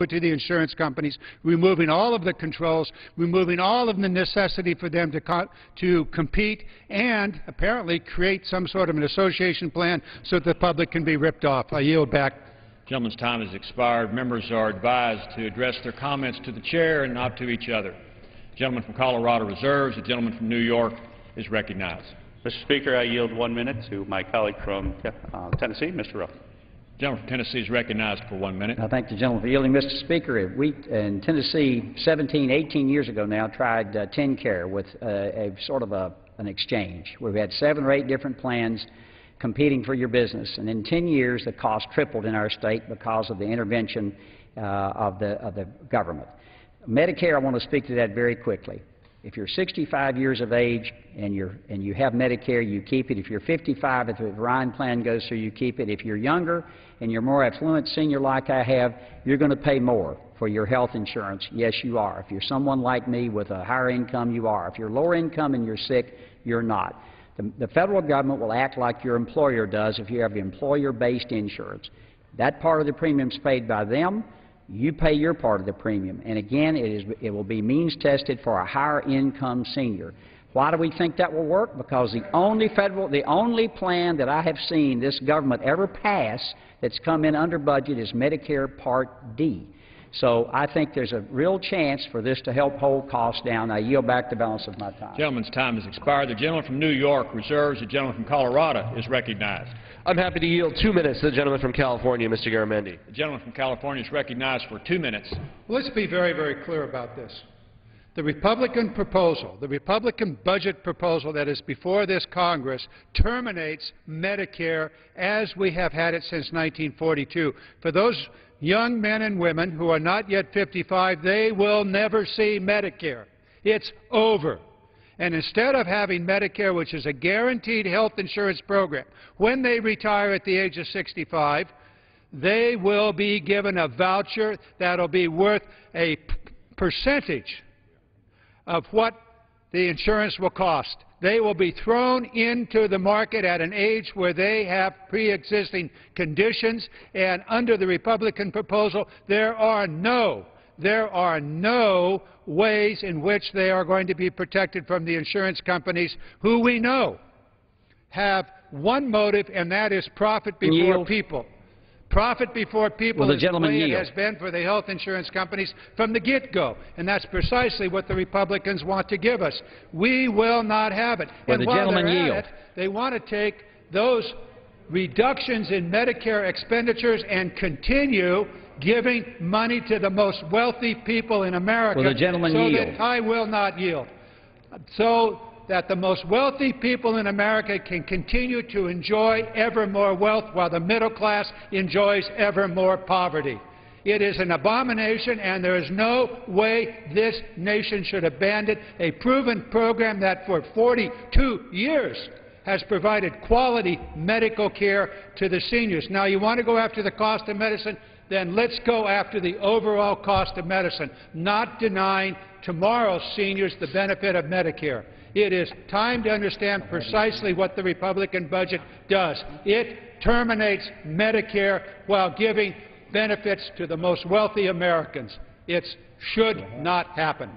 to the insurance companies, removing all of the controls, removing all of the necessity for them to compete, and apparently create some sort of an association plan so that the public can be ripped off. I yield back. The gentleman's time has expired. Members are advised to address their comments to the chair and not to each other. The gentleman from Colorado reserves. The gentleman from New York is recognized. Mr. Speaker, I yield 1 minute to my colleague from Tennessee, Mr. Ruff. The gentleman from Tennessee is recognized for 1 minute. I thank the gentleman for yielding. Mr. Speaker, we in Tennessee 17, 18 years ago now tried TennCare with a sort of an exchange where we had 7 or 8 different plans competing for your business. And in 10 years, the cost tripled in our state because of the intervention of the government. Medicare, I want to speak to that very quickly. If you're 65 years of age and you have Medicare, you keep it. If you're 55, if the Ryan plan goes through, you keep it. If you're younger and you're more affluent senior like I have, you're going to pay more for your health insurance. Yes, you are. If you're someone like me with a higher income, you are. If you're lower income and you're sick, you're not. The federal government will act like your employer does if you have employer-based insurance. That part of the premium is paid by them. You pay your part of the premium. And again, it will be means tested for a higher income senior. Why do we think that will work? Because the only plan that I have seen this government ever pass that's come in under budget is Medicare Part D. So I think there's a real chance for this to help hold costs down. I yield back the balance of my time. The gentleman's time has expired. The gentleman from New York reserves. The gentleman from Colorado is recognized. I'm happy to yield 2 minutes to the gentleman from California, Mr. Garamendi. The gentleman from California is recognized for 2 minutes. Let's be very, very clear about this. The Republican proposal, the Republican budget proposal that is before this Congress terminates Medicare as we have had it since 1942. For those young men and women who are not yet 55, they will never see Medicare. It's over. And instead of having Medicare, which is a guaranteed health insurance program, when they retire at the age of 65, they will be given a voucher that will be worth a percentage of what the insurance will cost. They will be thrown into the market at an age where they have pre-existing conditions, and under the Republican proposal, there are no ways in which they are going to be protected from the insurance companies, who we know have one motive, and that is profit before people. Profit before people is the way it has been for the health insurance companies from the get-go, and that's precisely what the Republicans want to give us. We will not have it. And while they're at it, they want to take those reductions in Medicare expenditures and continue giving money to the most wealthy people in America. That I will not yield. So that the most wealthy people in America can continue to enjoy ever more wealth while the middle class enjoys ever more poverty. It is an abomination, and there is no way this nation should abandon a proven program that for 42 years has provided quality medical care to the seniors. Now, you want to go after the cost of medicine? Then let's go after the overall cost of medicine, not denying tomorrow's seniors the benefit of Medicare. It is time to understand precisely what the Republican budget does. It terminates Medicare while giving benefits to the most wealthy Americans. It should not happen.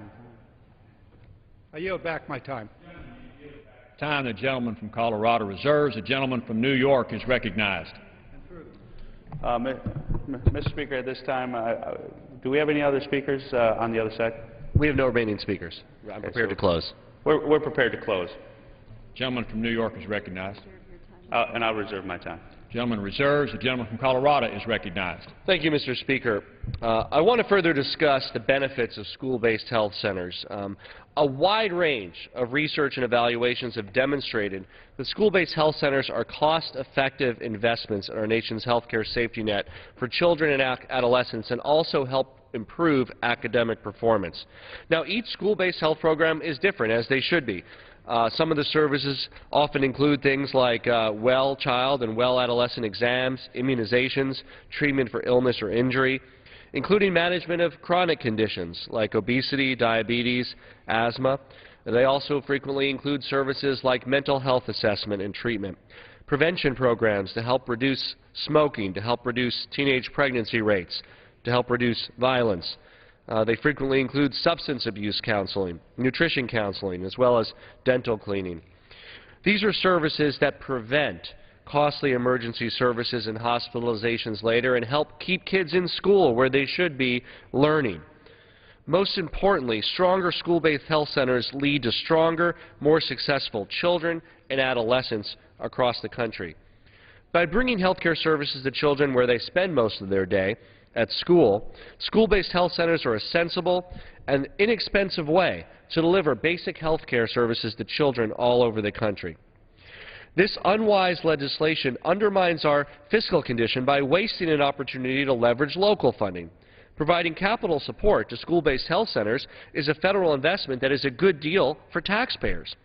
I yield back my time. The gentleman from Colorado reserves. The gentleman from New York is recognized. Mr. Speaker, at this time, do we have any other speakers on the other side? We have no remaining speakers. I'm prepared to close. We're prepared to close. Gentleman from New York is recognized. And I'll reserve my time. Gentleman reserves. The gentleman from Colorado is recognized. Thank you, Mr. Speaker. I want to further discuss the benefits of school-based health centers. A wide range of research and evaluations have demonstrated that school-based health centers are cost-effective investments in our nation's health care safety net for children and adolescents, and also help improve academic performance. Now, each school-based health program is different, as they should be. Some of the services often include things like well child and well adolescent exams, immunizations, treatment for illness or injury, including management of chronic conditions like obesity, diabetes, asthma. They also frequently include services like mental health assessment and treatment, prevention programs to help reduce smoking, to help reduce teenage pregnancy rates, to help reduce violence. They frequently include substance abuse counseling, nutrition counseling, as well as dental cleaning. These are services that prevent costly emergency services and hospitalizations later and help keep kids in school where they should be learning. Most importantly, stronger school-based health centers lead to stronger, more successful children and adolescents across the country. By bringing health care services to children where they spend most of their day, at school, school-based health centers are a sensible and inexpensive way to deliver basic health care services to children all over the country. This unwise legislation undermines our fiscal condition by wasting an opportunity to leverage local funding. Providing capital support to school-based health centers is a federal investment that is a good deal for taxpayers.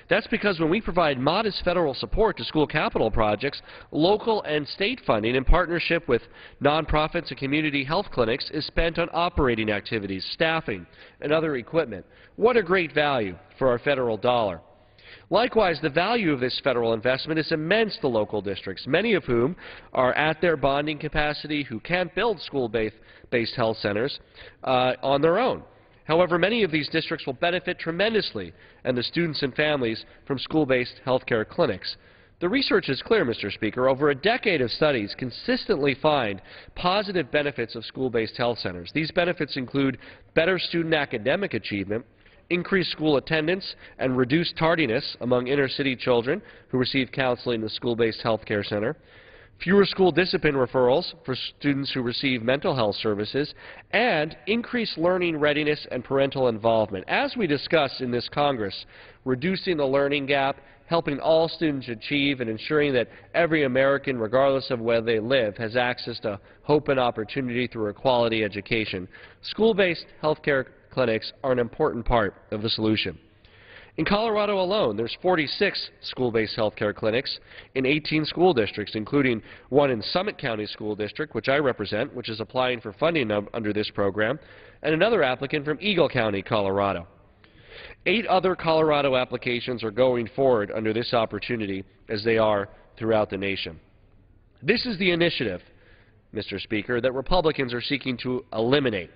That's because when we provide modest federal support to school capital projects, local and state funding in partnership with nonprofits and community health clinics is spent on operating activities, staffing, and other equipment. What a great value for our federal dollar. Likewise, the value of this federal investment is immense to local districts, many of whom are at their bonding capacity, who can't build school-based health centers on their own. However, many of these districts will benefit tremendously, and the students and families, from school-based health care clinics. The research is clear, Mr. Speaker. Over a decade of studies consistently find positive benefits of school-based health centers. These benefits include better student academic achievement, increased school attendance, and reduced tardiness among inner-city children who receive counseling in the school-based health care center, fewer school discipline referrals for students who receive mental health services, and increased learning readiness and parental involvement. As we discussed in this Congress, reducing the learning gap, helping all students achieve, and ensuring that every American, regardless of where they live, has access to hope and opportunity through a quality education. School-based health care clinics are an important part of the solution. In Colorado alone, there's 46 school-based health care clinics in 18 school districts, including one in Summit County School District, which I represent, which is applying for funding under this program, and another applicant from Eagle County, Colorado. 8 other Colorado applications are going forward under this opportunity, as they are throughout the nation. This is the initiative, Mr. Speaker, that Republicans are seeking to eliminate.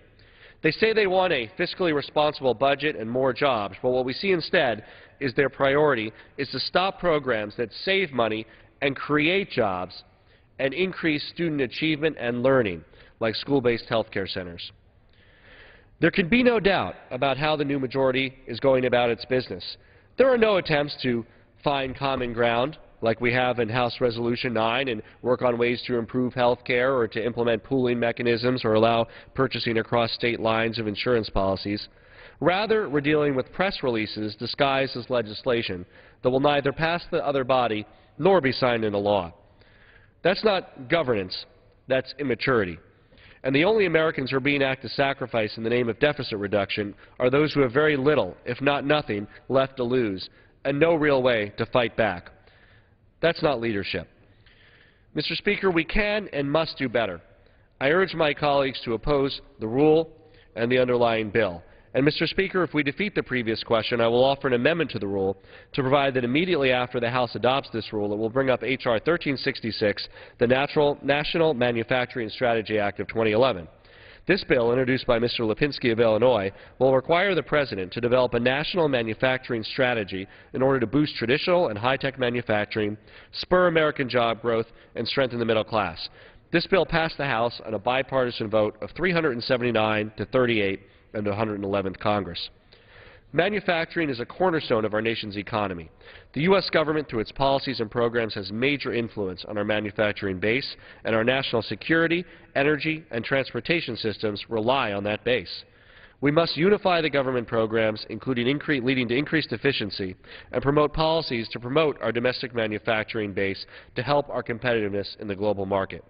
They say they want a fiscally responsible budget and more jobs, but what we see instead is their priority is to stop programs that save money and create jobs and increase student achievement and learning, like school-based health care centers. There can be no doubt about how the new majority is going about its business. There are no attempts to find common ground like we have in House Resolution 9 and work on ways to improve health care or to implement pooling mechanisms or allow purchasing across state lines of insurance policies. Rather, we're dealing with press releases disguised as legislation that will neither pass the other body nor be signed into law. That's not governance, that's immaturity. And the only Americans who are being asked to sacrifice in the name of deficit reduction are those who have very little, if not nothing, left to lose, and no real way to fight back. That's not leadership. Mr. Speaker, we can and must do better. I urge my colleagues to oppose the rule and the underlying bill. And, Mr. Speaker, if we defeat the previous question, I will offer an amendment to the rule to provide that immediately after the House adopts this rule, it will bring up H.R. 1366, the National Manufacturing Strategy Act of 2011. This bill, introduced by Mr. Lipinski of Illinois, will require the President to develop a national manufacturing strategy in order to boost traditional and high-tech manufacturing, spur American job growth, and strengthen the middle class. This bill passed the House on a bipartisan vote of 379 to 38 in the 111th Congress. Manufacturing is a cornerstone of our nation's economy. The U.S. government, through its policies and programs, has major influence on our manufacturing base, and our national security, energy, and transportation systems rely on that base. We must unify the government programs, including leading to increased efficiency, and promote policies to promote our domestic manufacturing base to help our competitiveness in the global market.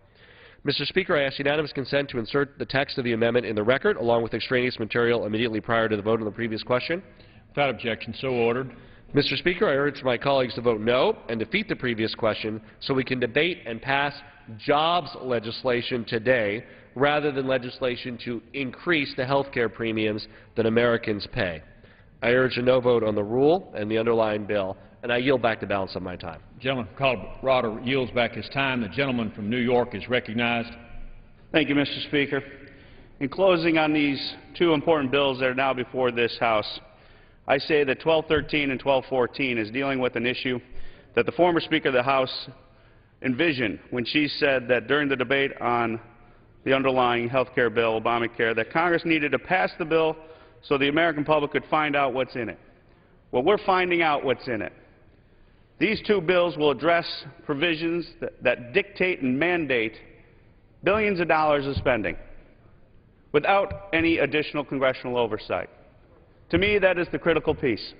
Mr. Speaker, I ask unanimous consent to insert the text of the amendment in the record, along with extraneous material immediately prior to the vote on the previous question. Without objection, so ordered. Mr. Speaker, I urge my colleagues to vote no and defeat the previous question so we can debate and pass jobs legislation today rather than legislation to increase the health care premiums that Americans pay. I urge a no vote on the rule and the underlying bill, and I yield back the balance of my time. The gentleman from Colorado yields back his time. The gentleman from New York is recognized. Thank you, Mr. Speaker. In closing on these two important bills that are now before this House, I say that 1213 and 1214 is dealing with an issue that the former Speaker of the House envisioned when she said that during the debate on the underlying health care bill, Obamacare, that Congress needed to pass the bill so the American public could find out what's in it. Well, we're finding out what's in it. These two bills will address provisions that dictate and mandate billions of dollars of spending without any additional congressional oversight. To me, that is the critical piece.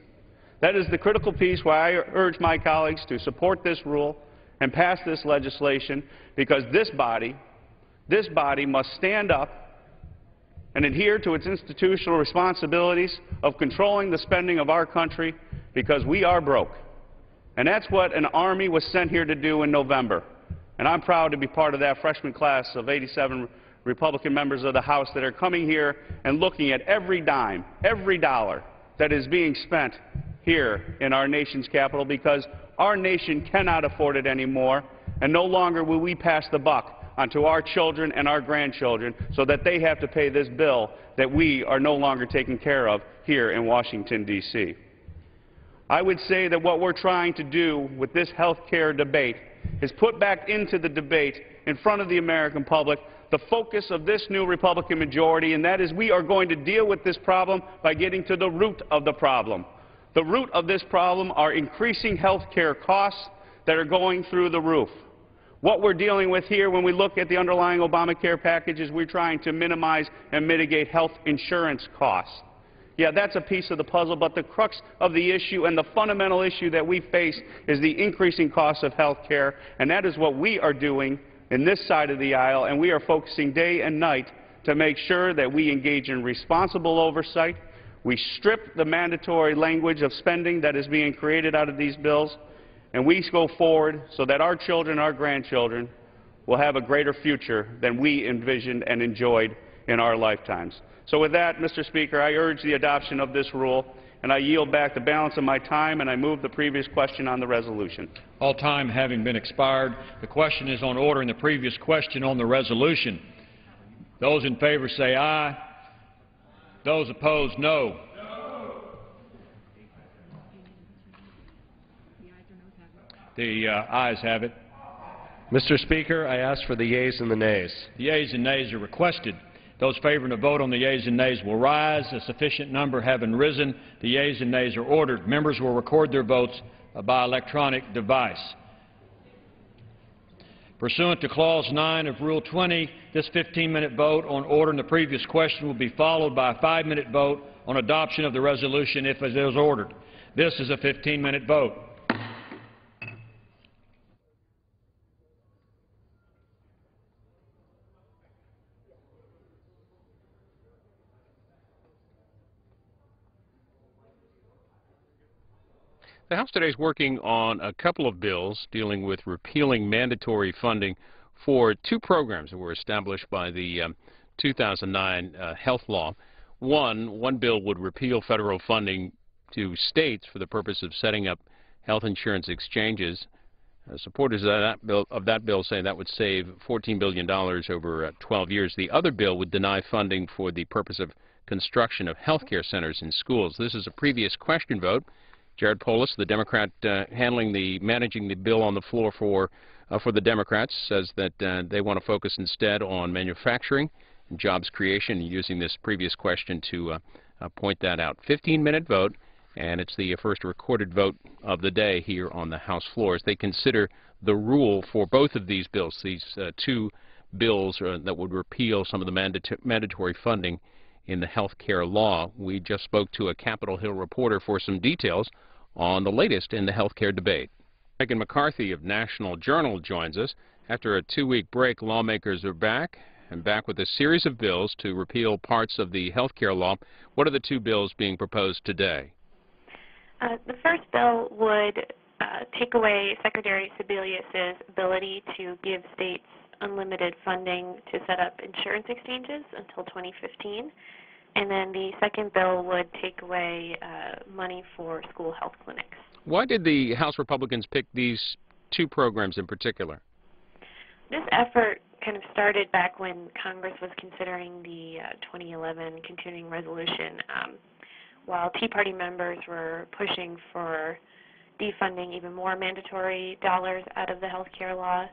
That is the critical piece why I urge my colleagues to support this rule and pass this legislation, because this body must stand up and adhere to its institutional responsibilities of controlling the spending of our country, because we are broke. And that's what an army was sent here to do in November. And I'm proud to be part of that freshman class of 87 Republican members of the House that are coming here and looking at every dime, every dollar that is being spent here in our nation's capital, because our nation cannot afford it anymore, and no longer will we pass the buck onto our children and our grandchildren so that they have to pay this bill that we are no longer taking care of here in Washington, D.C. I would say that what we're trying to do with this health care debate is put back into the debate in front of the American public the focus of this new Republican majority, and that is we are going to deal with this problem by getting to the root of the problem. The root of this problem are increasing health care costs that are going through the roof. What we're dealing with here when we look at the underlying Obamacare package is we're trying to minimize and mitigate health insurance costs. Yeah, that's a piece of the puzzle, but the crux of the issue and the fundamental issue that we face is the increasing cost of health care, and that is what we are doing in this side of the aisle, and we are focusing day and night to make sure that we engage in responsible oversight. We strip the mandatory language of spending that is being created out of these bills, and we go forward so that our children, our grandchildren, will have a greater future than we envisioned and enjoyed in our lifetimes. So with that, Mr. Speaker, I urge the adoption of this rule, and I yield back the balance of my time, and I move the previous question on the resolution. All time having been expired, the question is on order, and the previous question on the resolution. Those in favor say aye. Those opposed, no. The ayes have it. Mr. Speaker, I ask for the yeas and the nays. The yeas and nays are requested. Those favoring a vote on the yeas and nays will rise. A sufficient number having risen, the yeas and nays are ordered. Members will record their votes by electronic device. Pursuant to Clause 9 of Rule 20, this 15-minute vote on ordering the previous question will be followed by a 5-minute vote on adoption of the resolution if it is ordered. This is a 15-minute vote. The House today is working on a couple of bills dealing with repealing mandatory funding for two programs that were established by the 2009 health law. One bill would repeal federal funding to states for the purpose of setting up health insurance exchanges. Supporters of that bill say that would save $14 billion over 12 years. The other bill would deny funding for the purpose of construction of health care centers in schools. This is a previous question vote. Jared Polis, the Democrat managing the bill on the floor for the Democrats, says that they want to focus instead on manufacturing and jobs creation, using this previous question to point that out. 15-minute vote, and it's the first recorded vote of the day here on the House floor as they consider the rule for both of these bills, these two bills that would repeal some of the mandatory funding in the health care law. We just spoke to a Capitol Hill reporter for some details on the latest in the health care debate. Megan McCarthy of National Journal joins us. After a 2-week break, lawmakers are back with a series of bills to repeal parts of the health care law. What are the two bills being proposed today? The first bill would take away Secretary Sebelius's ability to give states unlimited funding to set up insurance exchanges until 2015. And then the second bill would take away money for school health clinics. Why did the House Republicans pick these two programs in particular? This effort kind of started back when Congress was considering the 2011 continuing resolution. While Tea Party members were pushing for defunding even more mandatory dollars out of the health care law,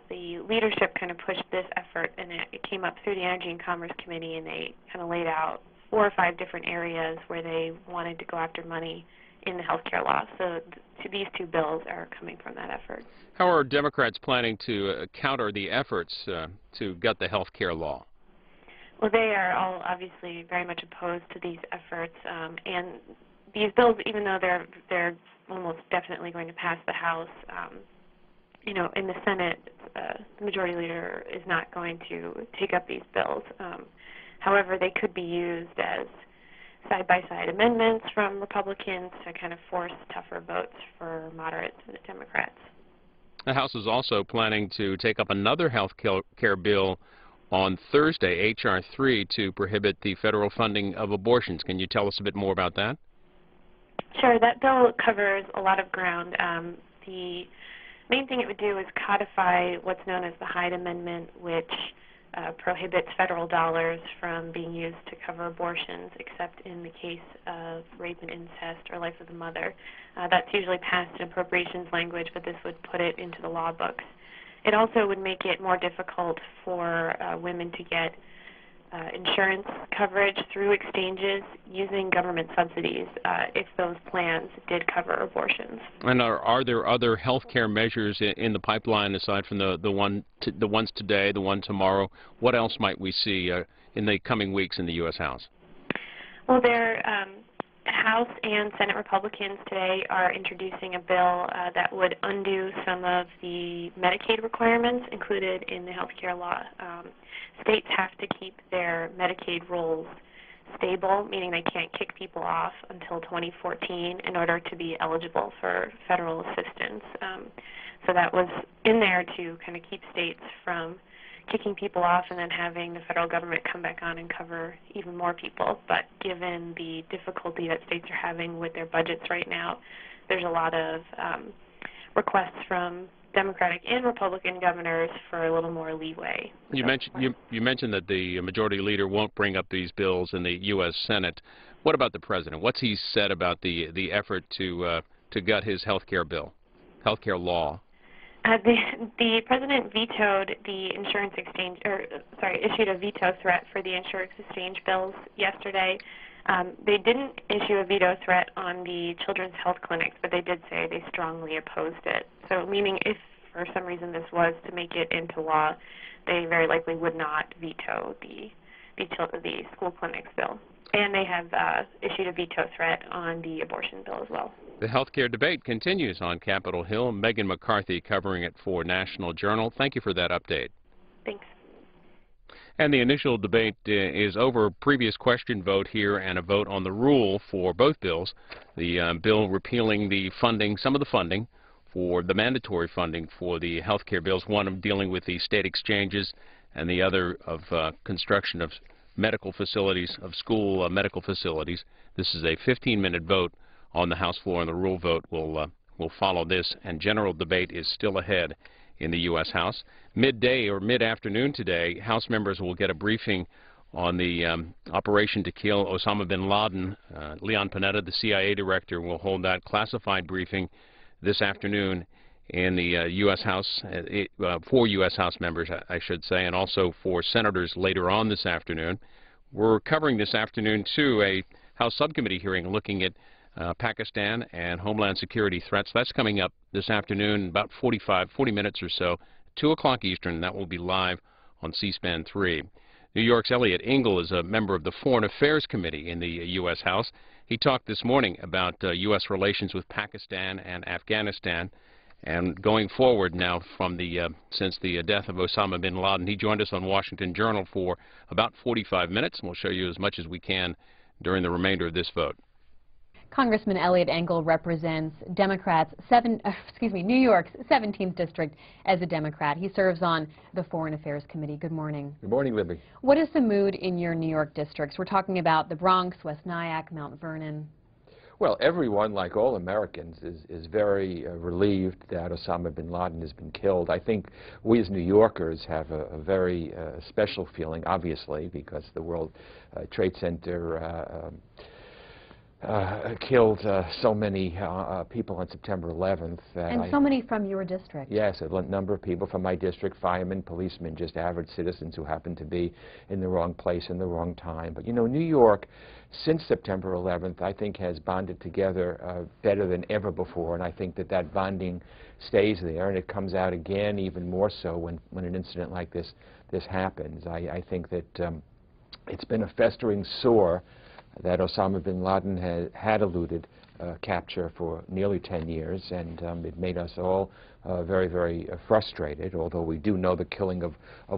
the leadership kind of pushed this effort, and it came up through the Energy and Commerce Committee, and they kind of laid out 4 or 5 different areas where they wanted to go after money in the health care law. So these 2 bills are coming from that effort. How are Democrats planning to counter the efforts to gut the health care law? Well, they are all obviously very much opposed to these efforts, and these bills, even though they're almost definitely going to pass the House, you know, in the Senate, the Majority Leader is not going to take up these bills. However, they could be used as side-by-side amendments from Republicans to kind of force tougher votes for moderate Democrats. The House is also planning to take up another health care bill on Thursday, H.R. 3, to prohibit the federal funding of abortions. Can you tell us a bit more about that? Sure. That bill covers a lot of ground. The main thing it would do is codify what's known as the Hyde Amendment, which prohibits federal dollars from being used to cover abortions except in the case of rape and incest or life of the mother. That's usually passed in appropriations language, but this would put it into the law books. It also would make it more difficult for women to get insurance coverage through exchanges using government subsidies if those plans did cover abortions. And are there other health care measures in the pipeline aside from the ones today, the one tomorrow? What else might we see in the coming weeks in the U.S. House? Well, House and Senate Republicans today are introducing a bill that would undo some of the Medicaid requirements included in the health care law. States have to keep their Medicaid rolls stable, meaning they can't kick people off until 2014 in order to be eligible for federal assistance. So that was in there to kind of keep states from kicking people off and then having the federal government come back on and cover even more people. But given the difficulty that states are having with their budgets right now, there's a lot of requests from Democratic and Republican governors for a little more leeway. You mentioned that the Majority Leader won't bring up these bills in the U.S. Senate. What about the President? What's he said about the effort to gut his health care bill, health care law? The President vetoed the insurance exchange, issued a veto threat for the insurance exchange bills yesterday. They didn't issue a veto threat on the children's health clinics, but they did say they strongly opposed it. So meaning if for some reason this was to make it into law, they very likely would not veto the school clinics bill. And they have issued a veto threat on the abortion bill as well. The health care debate continues on Capitol Hill. Megan McCarthy covering it for National Journal. Thank you for that update. Thanks. And the initial debate is over. Previous question vote here and a vote on the rule for both bills. The bill repealing the funding, some of the funding for the mandatory funding for the health care bills, one of dealing with the state exchanges and the other of construction of medical facilities, of school medical facilities. This is a 15-minute vote on the House floor, and the rule vote will follow this, and general debate is still ahead in the U.S. House. Midday or mid-afternoon today, House members will get a briefing on the operation to kill Osama bin Laden. Leon Panetta, the CIA director, will hold that classified briefing this afternoon in the U.S. House, for U.S. House members, I should say, and also for senators later on this afternoon. We're covering this afternoon, too, a House subcommittee hearing looking at Pakistan and Homeland Security threats. That's coming up this afternoon, about 40 minutes or so, 2 o'clock Eastern. That will be live on C-SPAN 3. New York's Eliot Engel is a member of the Foreign Affairs Committee in the U.S. House. He talked this morning about U.S. relations with Pakistan and Afghanistan, and going forward now from since the death of Osama bin Laden. He joined us on Washington Journal for about 45 minutes, and we'll show you as much as we can during the remainder of this vote. Congressman Eliot Engel represents New York's 17th District as a Democrat. He serves on the Foreign Affairs Committee. Good morning. Good morning, Libby. What is the mood in your New York districts? We're talking about the Bronx, West Nyack, Mount Vernon. Well, Well, everyone, like all Americans, is very relieved that Osama bin Laden has been killed. I think we as New Yorkers have a very special feeling, obviously, because the World Trade Center killed so many people on September 11th. And so many from your district. Yes, a number of people from my district, firemen, policemen, just average citizens who happened to be in the wrong place in the wrong time. But, you know, New York, since September 11th, I think has bonded together better than ever before, and I think that that bonding stays there, and it comes out again even more so when an incident like this happens. I think that it's been a festering sore that Osama bin Laden had eluded capture for nearly 10 years, and it made us all very, very frustrated, although we do know the killing of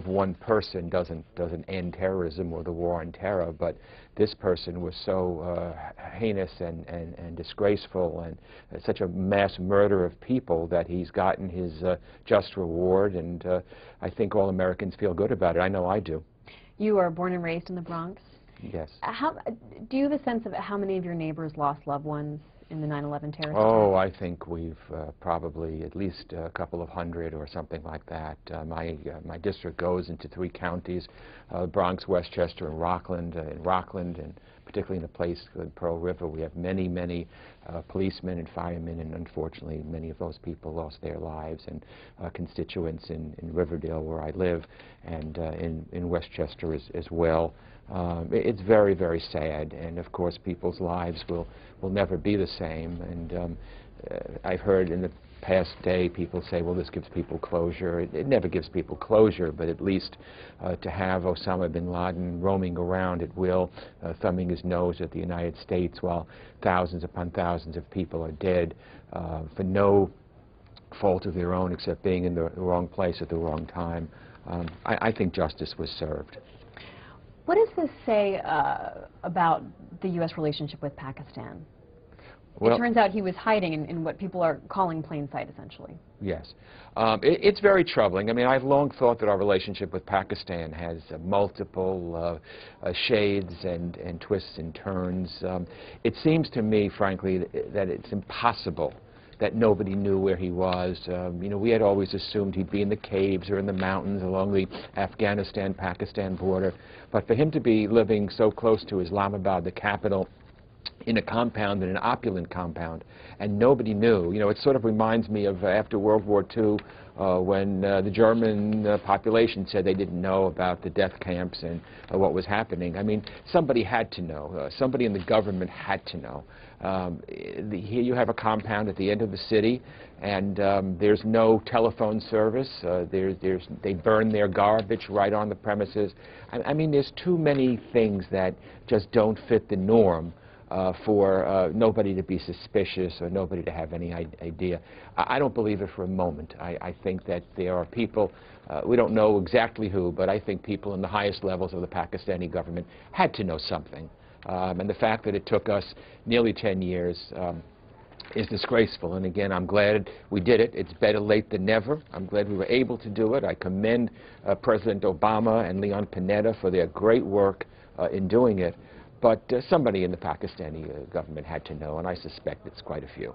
one person doesn't end terrorism or the war on terror, but this person was so heinous and disgraceful and such a mass murder of people that he's gotten his just reward, and I think all Americans feel good about it. I know I do. You are born and raised in the Bronx? Yes. Do you have a sense of how many of your neighbors lost loved ones in the 9/11 terrorist attack? Oh, I think we've probably at least a couple of hundred or something like that. My district goes into 3 counties, Bronx, Westchester, and Rockland. In Rockland, and particularly in a place called Pearl River, we have many, many policemen and firemen, and unfortunately many of those people lost their lives, and constituents in Riverdale, where I live, and in Westchester as well. It's very, very sad, and of course people's lives will never be the same. And I've heard in the past day people say, well, this gives people closure. It never gives people closure, but at least to have Osama bin Laden roaming around at will, thumbing his nose at the United States while thousands upon thousands of people are dead for no fault of their own except being in the wrong place at the wrong time. I think justice was served. What does this say about the U.S. relationship with Pakistan? Well, it turns out he was hiding in what people are calling plain sight, essentially. Yes. It's very troubling. I mean, I've long thought that our relationship with Pakistan has multiple shades and twists and turns. It seems to me, frankly, that it's impossible that nobody knew where he was. You know, we had always assumed he'd be in the caves or in the mountains along the Afghanistan-Pakistan border. But for him to be living so close to Islamabad, the capital, in a compound, in an opulent compound, and nobody knew. You know, it sort of reminds me of after World War II when the German population said they didn't know about the death camps and what was happening. I mean, somebody had to know. Somebody in the government had to know. Here you have a compound at the end of the city, and there's no telephone service. They burn their garbage right on the premises. I mean, there's too many things that just don't fit the norm for nobody to be suspicious or nobody to have any idea. I don't believe it for a moment. I think that there are people, we don't know exactly who, but I think people in the highest levels of the Pakistani government had to know something. And the fact that it took us nearly 10 years is disgraceful. And again, I'm glad we did it. It's better late than never. I'm glad we were able to do it. I commend President Obama and Leon Panetta for their great work in doing it. But somebody in the Pakistani government had to know, and I suspect it's quite a few.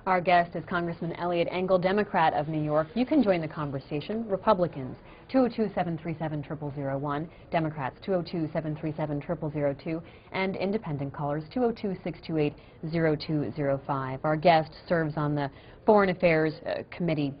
Our guest is Congressman Eliot Engel, Democrat of New York. You can join the conversation. Republicans, 202-737-0001. Democrats, 202-737-0002. And independent callers, 202-628-0205. Our guest serves on the Foreign Affairs Committee.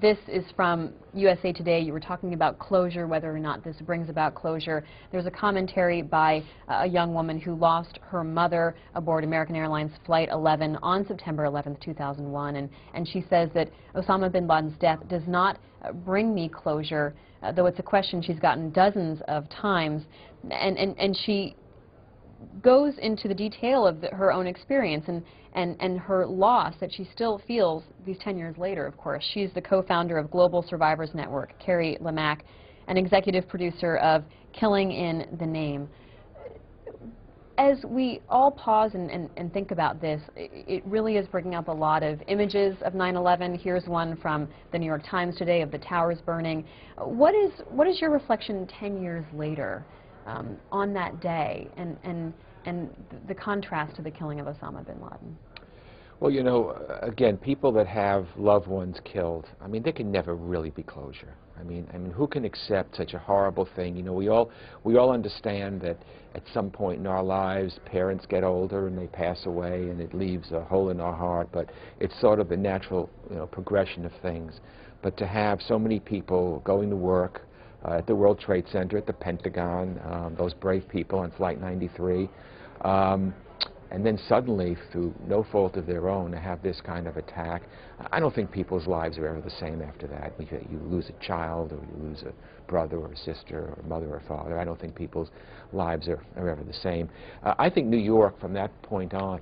This is from USA Today. You were talking about closure, whether or not this brings about closure. There's a commentary by a young woman who lost her mother aboard American Airlines Flight 11 on September 11th, 2001, and she says that Osama bin Laden's death does not bring me closure, though it's a question she's gotten dozens of times, and she goes into the detail of her own experience and her loss that she still feels these 10 years later, of course. She's the co-founder of Global Survivors Network, Carrie Lamack, and executive producer of Killing in the Name. As we all pause and think about this, it really is bringing up a lot of images of 9/11. Here's one from the New York Times today of the towers burning. What is your reflection 10 years later on that day, and and the contrast to the killing of Osama bin Laden? Well, you know, again, people that have loved ones killed, I mean, there can never really be closure. I mean, who can accept such a horrible thing? You know, we all understand that at some point in our lives, parents get older and they pass away, and it leaves a hole in our heart. But it's sort of the natural, you know, progression of things. But to have so many people going to work at the World Trade Center, at the Pentagon, those brave people on Flight 93. And then suddenly, through no fault of their own, to have this kind of attack, I don't think people's lives are ever the same after that. You lose a child, or you lose a brother or a sister or a mother or father. I don't think people's lives are ever the same. I think New York, from that point on,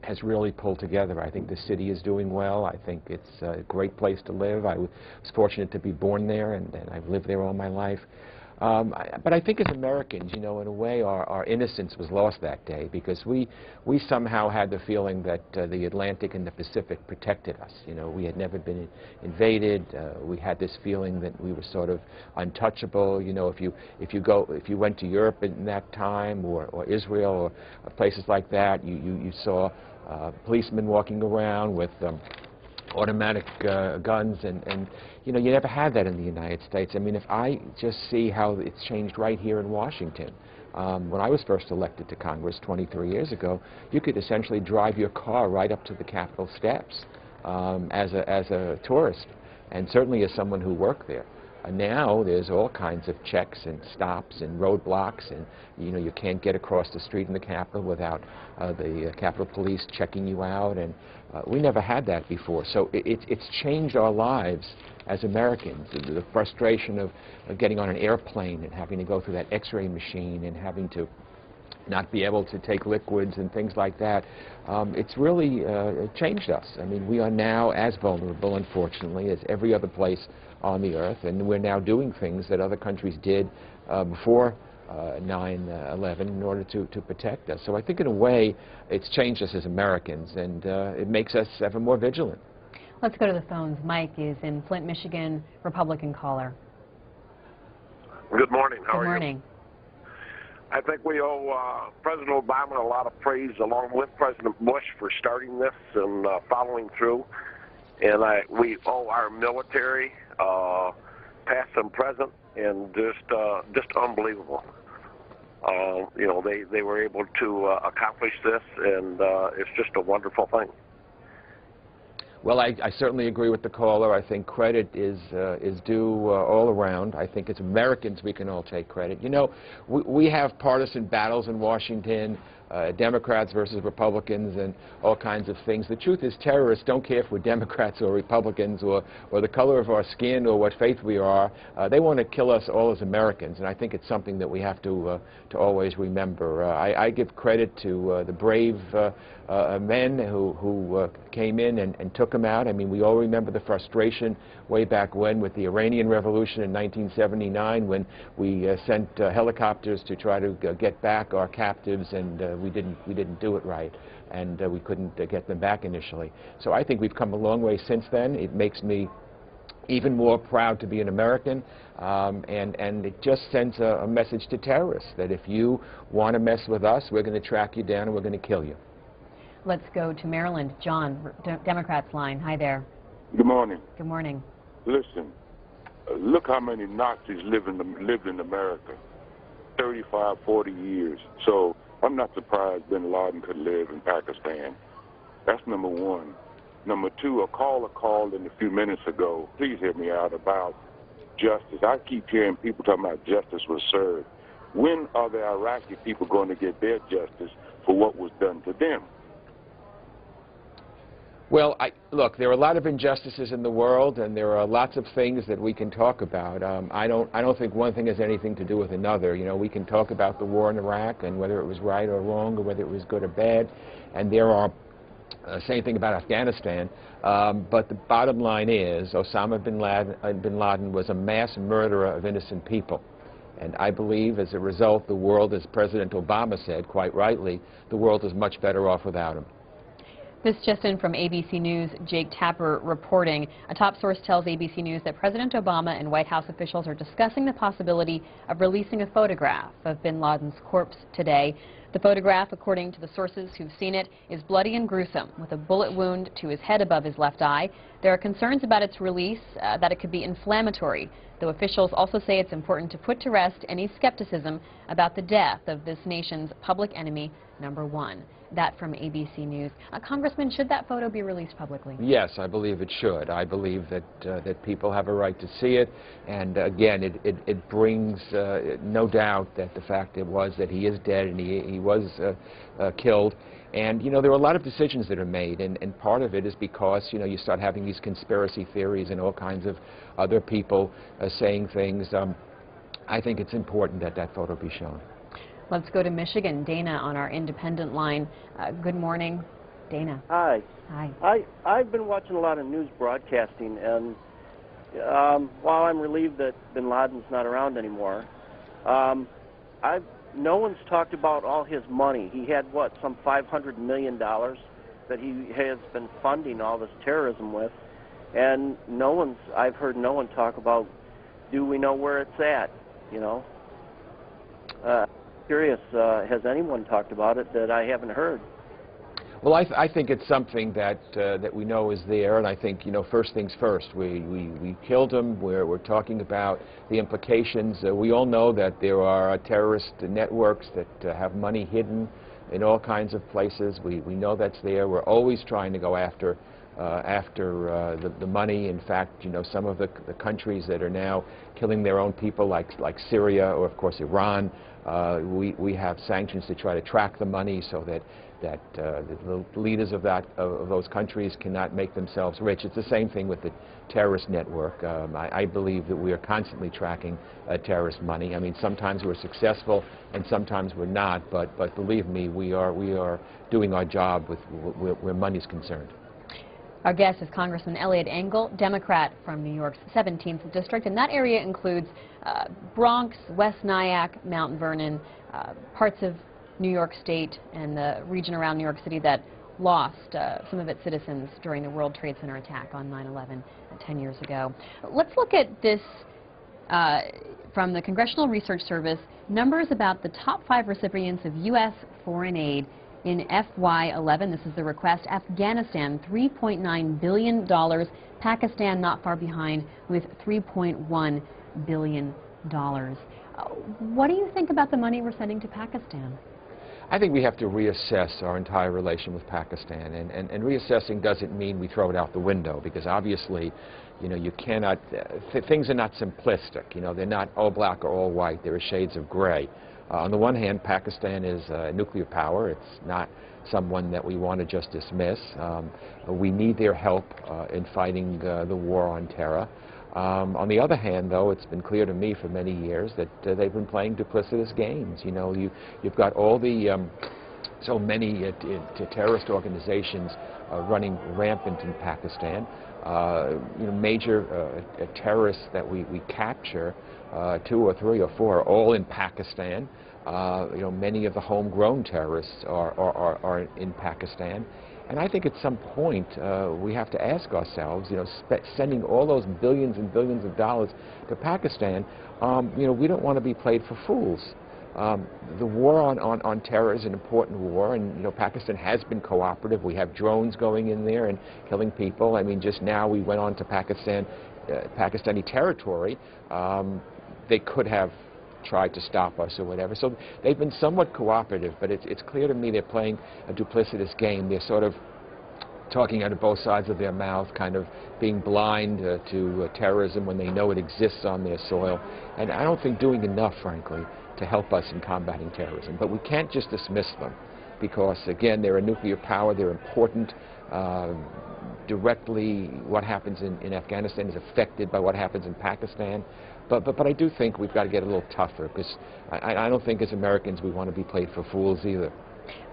has really pulled together. I think the city is doing well. I think it's a great place to live. I was fortunate to be born there, and I've lived there all my life. But I think as Americans, you know, in a way, our innocence was lost that day, because we somehow had the feeling that the Atlantic and the Pacific protected us. You know, we had never been invaded. We had this feeling that we were sort of untouchable. You know, if you went to Europe in that time, or Israel, or places like that, you saw policemen walking around with automatic guns, and you know, you never had that in the United States. I mean, if I just see how it's changed right here in Washington. When I was first elected to Congress 23 years ago, you could essentially drive your car right up to the Capitol steps as a tourist, and certainly as someone who worked there. Now there's all kinds of checks and stops and roadblocks, and you know, you can't get across the street in the Capitol without the Capitol Police checking you out, and we never had that before. So it's changed our lives as Americans. The frustration of getting on an airplane and having to go through that X-ray machine and having to not be able to take liquids and things like that. It's really changed us. I mean, we are now as vulnerable, unfortunately, as every other place on the earth, and we're now doing things that other countries did before 9/11 in order to protect us. So I think in a way it's changed us as Americans, and it makes us ever more vigilant. Let's go to the phones. Mike is in Flint, Michigan, Republican caller. Good morning. How are you? Good morning. I think we owe President Obama a lot of praise, along with President Bush, for starting this and following through. And we owe our military, past and present, and just unbelievable. You know, they were able to accomplish this, and it's just a wonderful thing. Well, I certainly agree with the caller. I think credit is due all around. I think as Americans we can all take credit. You know, we have partisan battles in Washington, Democrats versus Republicans and all kinds of things. The truth is, terrorists don't care if we're Democrats or Republicans or the color of our skin or what faith we are. They want to kill us all as Americans, and I think it's something that we have to always remember. I give credit to the brave men who came in and took them out. I mean, we all remember the frustration way back when with the Iranian Revolution in 1979, when we sent helicopters to try to get back our captives, and we didn't do it right, and we couldn't get them back initially. So I think we've come a long way since then. It makes me even more proud to be an American, and it just sends a message to terrorists that if you want to mess with us, we're going to track you down and we're going to kill you. Let's go to Maryland. John, Democrats line. Hi there. Good morning. Good morning. Listen, look how many Nazis lived in America. 35, 40 years. So I'm not surprised bin Laden could live in Pakistan. That's number one. Number two, a caller called in a few minutes ago. Please hear me out about justice. I keep hearing people talking about justice was served. When are the Iraqi people going to get their justice for what was done to them? Well, look, there are a lot of injustices in the world, and there are lots of things that we can talk about. I don't think one thing has anything to do with another. You know, we can talk about the war in Iraq and whether it was right or wrong or whether it was good or bad, and there are same thing about Afghanistan. But the bottom line is Osama bin Laden was a mass murderer of innocent people. And I believe as a result, the world, as President Obama said quite rightly, the world is much better off without him. This just in from ABC News, Jake Tapper reporting. A top source tells ABC News that President Obama and White House officials are discussing the possibility of releasing a photograph of bin Laden's corpse today. The photograph, according to the sources who've seen it, is bloody and gruesome, with a bullet wound to his head above his left eye. There are concerns about its release, that it could be inflammatory, though officials also say it's important to put to rest any skepticism about the death of this nation's public enemy #1. That from ABC News. Congressman, should that photo be released publicly? Yes, I believe it should. I believe that that people have a right to see it, and again, it brings no doubt that the fact was that he is dead and he was killed. And, you know, there are a lot of decisions that are made, and part of it is because, you know, you start having these conspiracy theories and all kinds of other people saying things. I think it's important that that photo be shown. Let's go to Michigan. Dana on our independent line. Good morning, Dana. Hi. Hi. I've been watching a lot of news broadcasting, and while I'm relieved that bin Laden's not around anymore, no one's talked about all his money. He had, what, some $500 million that he has been funding all this terrorism with, and I've heard no one talk about, do we know where it's at, you know? Curious, has anyone talked about it that I haven't heard? Well, I think it's something that that we know is there, and I think, you know, first things first. We killed him. We're talking about the implications. We all know that there are terrorist networks that have money hidden in all kinds of places. We know that's there. We're always trying to go after the money. In fact, you know, some of the countries that are now killing their own people, like Syria or, of course, Iran, we have sanctions to try to track the money so that the leaders of those countries cannot make themselves rich. It's the same thing with the terrorist network. I believe that we are constantly tracking terrorist money. I mean, sometimes we're successful and sometimes we're not, but believe me, we are doing our job with where money's concerned. Our guest is Congressman Eliot Engel, Democrat from New York's 17th District, and that area includes Bronx, West Nyack, Mount Vernon, parts of New York State and the region around New York City that lost some of its citizens during the World Trade Center attack on 9/11 10 years ago. Let's look at this from the Congressional Research Service, numbers about the top 5 recipients of U.S. foreign aid in FY11. This is the request. Afghanistan, $3.9 billion. Pakistan not far behind with $3.1 billion. What do you think about the money we're sending to Pakistan? I think we have to reassess our entire relation with Pakistan, and reassessing doesn't mean we throw it out the window, because obviously, you know, you cannot, things are not simplistic. You know, they're not all black or all white. There are shades of gray. On the one hand, Pakistan is a nuclear power. It's not someone that we want to just dismiss. We need their help in fighting the war on terror. On the other hand, though, it's been clear to me for many years that they've been playing duplicitous games. You know, you've got all the so many terrorist organizations running rampant in Pakistan. You know, major terrorists that we capture, 2 or 3 or 4, are all in Pakistan. You know, many of the homegrown terrorists are in Pakistan. And I think at some point we have to ask ourselves, you know, sending all those billions and billions of dollars to Pakistan, you know, we don't want to be played for fools. The war on terror is an important war, and, you know, Pakistan has been cooperative. We have drones going in there and killing people. I mean, just now we went on to Pakistani territory. They could have tried to stop us or whatever. So they've been somewhat cooperative, but it's clear to me they're playing a duplicitous game. They're sort of talking out of both sides of their mouth, kind of being blind to terrorism when they know it exists on their soil. And I don't think doing enough, frankly, to help us in combating terrorism. But we can't just dismiss them because, again, they're a nuclear power. They're important. Directly, what happens in Afghanistan is affected by what happens in Pakistan. But I do think we've got to get a little tougher, because I don't think as Americans we want to be played for fools either.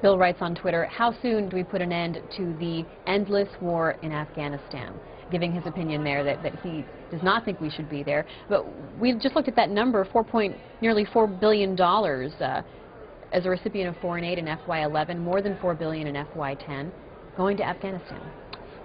Bill writes on Twitter, how soon do we put an end to the endless war in Afghanistan? Giving his opinion there that he does not think we should be there. But we've just looked at that number, nearly $4 billion as a recipient of foreign aid in FY11, more than $4 billion in FY10, going to Afghanistan.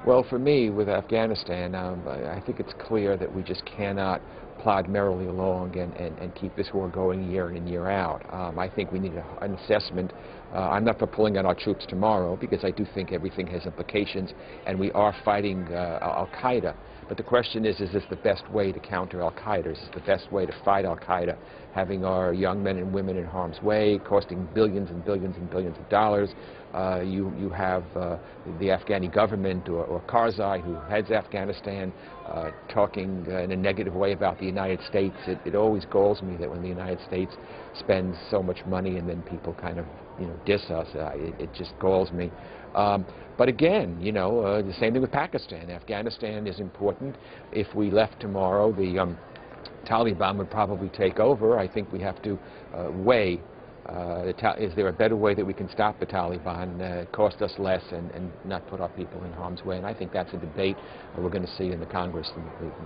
Well, for me, with Afghanistan, I think it's clear that we just cannot plod merrily along and keep this war going year in and year out. I think we need an assessment. I'm not for pulling out our troops tomorrow, because I do think everything has implications, and we are fighting al-Qaeda. But the question is this the best way to counter al-Qaeda? Is this the best way to fight al-Qaeda? Having our young men and women in harm's way, costing billions and billions and billions of dollars. You have the Afghani government, or Karzai, who heads Afghanistan, talking in a negative way about the United States. It always galls me that when the United States spends so much money and then people kind of, diss us, it just galls me. But again, the same thing with Pakistan. Afghanistan is important. If we left tomorrow, the Taliban would probably take over. I think we have to weigh, is there a better way that we can stop the Taliban, cost us less, and not put our people in harm's way? And I think that's a debate we're going to see in the Congress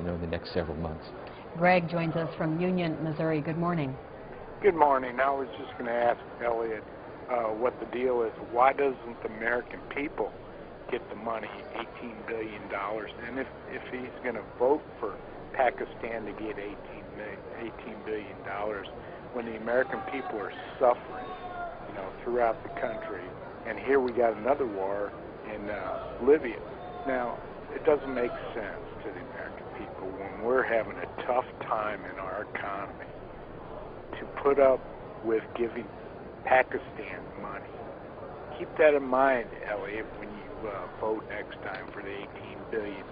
in the next several months. Greg joins us from Union, Missouri. Good morning. Good morning. I was just going to ask Elliot what the deal is. Why doesn't the American people get the money, $18 billion? And if he's going to vote for Pakistan to get $18 billion, when the American people are suffering, throughout the country, and here we got another war in Libya. Now, it doesn't make sense to the American people when we're having a tough time in our economy to put up with giving Pakistan money. Keep that in mind, Elliot, when you vote next time for the $18 billion.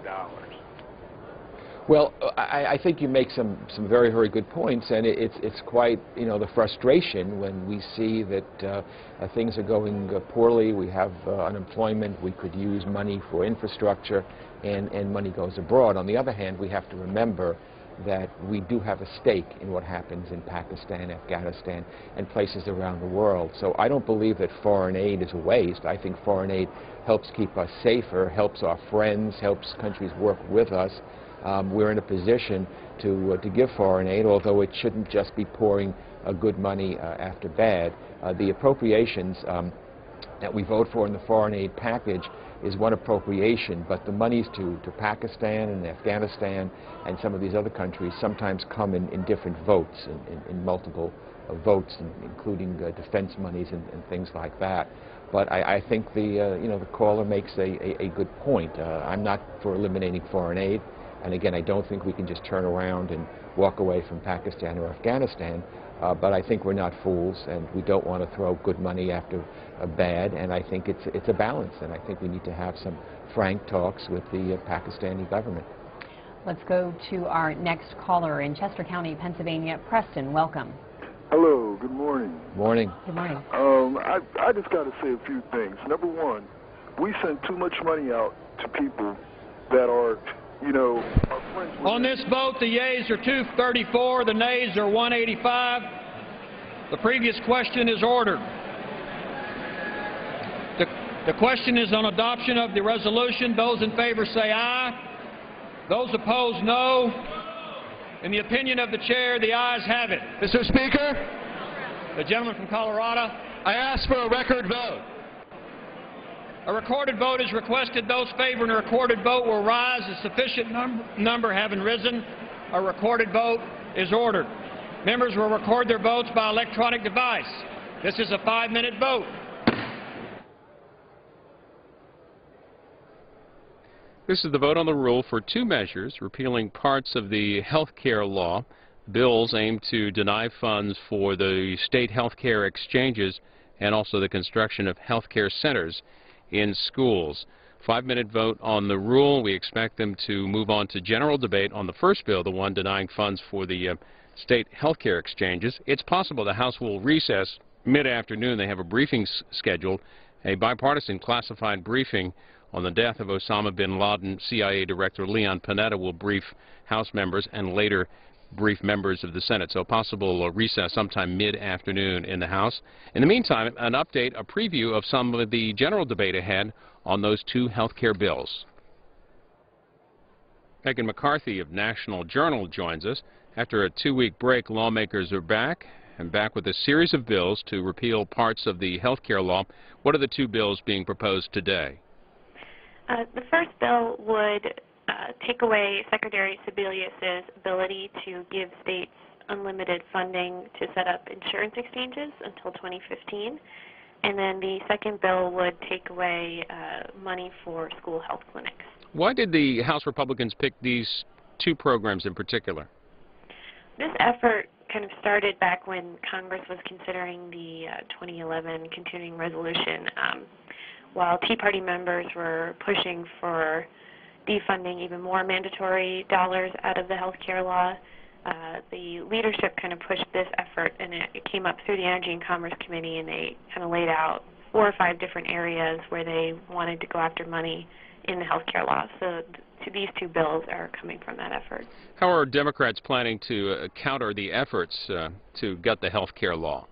Well, I think you make some very, very good points, and it's quite, the frustration when we see that things are going poorly. We have unemployment. We could use money for infrastructure, and money goes abroad. On the other hand, we have to remember that we do have a stake in what happens in Pakistan, Afghanistan, and places around the world. So I don't believe that foreign aid is a waste. I think foreign aid helps keep us safer, helps our friends, helps countries work with us. We're in a position to give foreign aid, although it shouldn't just be pouring good money after bad. The appropriations that we vote for in the foreign aid package is one appropriation, but the monies to Pakistan and Afghanistan and some of these other countries sometimes come in different votes, in multiple votes, including defense monies and things like that. But I think the caller makes a good point. I'm not for eliminating foreign aid. And again, I don't think we can just turn around and walk away from Pakistan or Afghanistan, but I think we're not fools, and we don't want to throw good money after bad, and I think it's a balance, and I think we need to have some frank talks with the Pakistani government. Let's go to our next caller in Chester County, Pennsylvania. Preston, welcome. Hello, good morning. Morning. Good morning. I just got to say a few things. Number one, we send too much money out to people that are, our friends. On this vote, the yeas are 234, the nays are 185. The previous question is ordered. The question is on adoption of the resolution. Those in favor say aye. Those opposed, no. In the opinion of the chair, the ayes have it. Mr. Speaker, the gentleman from Colorado. I ask for a record vote. A recorded vote is requested. Those favoring a recorded vote will rise. A sufficient number having risen, a recorded vote is ordered. Members will record their votes by electronic device. This is a 5-minute vote. This is the vote on the rule for two measures repealing parts of the health care law. Bills aim to deny funds for the state health care exchanges and also the construction of health care centers in schools. 5-minute vote on the rule. We expect them to move on to general debate on the first bill, the one denying funds for the state health care exchanges. It's possible the House will recess mid-afternoon. They have a briefing scheduled, a bipartisan classified briefing on the death of Osama bin Laden. CIA Director Leon Panetta will brief House members and later brief members of the Senate. So possible recess sometime mid-afternoon in the House. In the meantime, an update, a preview of some of the general debate ahead on those two health care bills. Megan McCarthy of National Journal joins us. After a 2-week break, lawmakers are back with a series of bills to repeal parts of the health care law. What are the two bills being proposed today? The first bill would take away Secretary Sebelius's ability to give states unlimited funding to set up insurance exchanges until 2015. And then the second bill would take away money for school health clinics. Why did the House Republicans pick these two programs in particular? This effort kind of started back when Congress was considering the 2011 continuing resolution. While Tea Party members were pushing for defunding even more mandatory dollars out of the health care law, the leadership kind of pushed this effort, and it came up through the Energy and Commerce Committee, and they kind of laid out 4 or 5 different areas where they wanted to go after money in the health care law. So these two bills are coming from that effort. How are Democrats planning to counter the efforts to gut the health care law?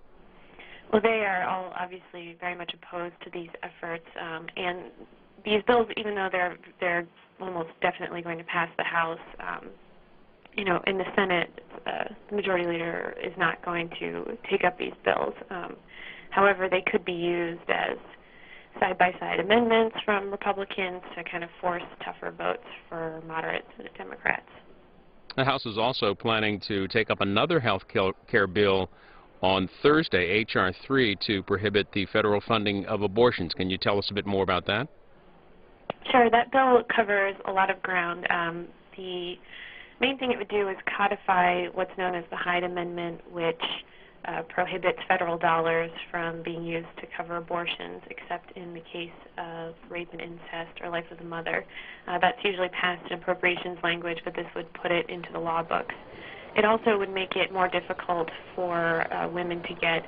Well, they are all obviously very much opposed to these efforts, and these bills, even though they're almost definitely going to pass the House, you know, in the Senate, the Majority Leader is not going to take up these bills. However, they could be used as side-by-side amendments from Republicans to kind of force tougher votes for moderate Democrats. The House is also planning to take up another health care bill on Thursday, H.R. 3, to prohibit the federal funding of abortions. Can you tell us a bit more about that? Sure. That bill covers a lot of ground. The main thing it would do is codify what's known as the Hyde Amendment, which prohibits federal dollars from being used to cover abortions except in the case of rape and incest or life of the mother. That's usually passed in appropriations language, but this would put it into the law books. It also would make it more difficult for women to get